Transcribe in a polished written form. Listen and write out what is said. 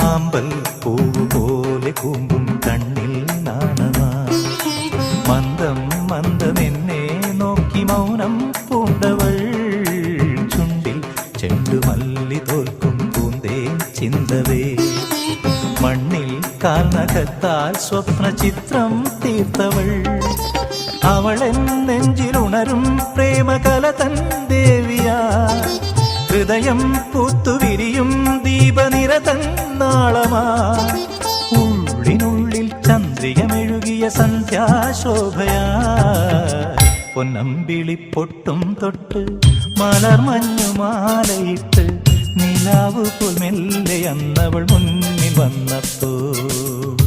ആമ്പൽ പൂവ് പോലെ കൂമ്പും കണ്ണിൽ നാണമാ മന്ദം മന്ദമെന്നെ നോക്കി മൗനം പൂണ്ടവൾ ചുണ്ടിൽ ചെണ്ടുമല്ലി തോൽക്കും പൂന്തേ ചിന്തവേ മണ്ണിൽ കാൽനഖത്താൽ സ്വപ്ന ചിത്രം തീർത്തവൾ അവളെൻ നെഞ്ചിലുണരും പ്രേമകലതൻ ദേവിയാ ഹൃദയം പൂത്തുവിരിയും ദീപനിരതൻ നാളമാ ഉള്ളിനുള്ളിൽ ചന്ദ്രികമെഴുകിയ സന്ധ്യാശോഭയാ പൊന്നമ്പിളി പൊട്ടും തൊട്ട് മലർമഞ്ഞുമാലയിട്ട് നിലാവ് പോൽ മെല്ലെ അന്നവൾ മുന്നിൽ വന്നപ്പോൾ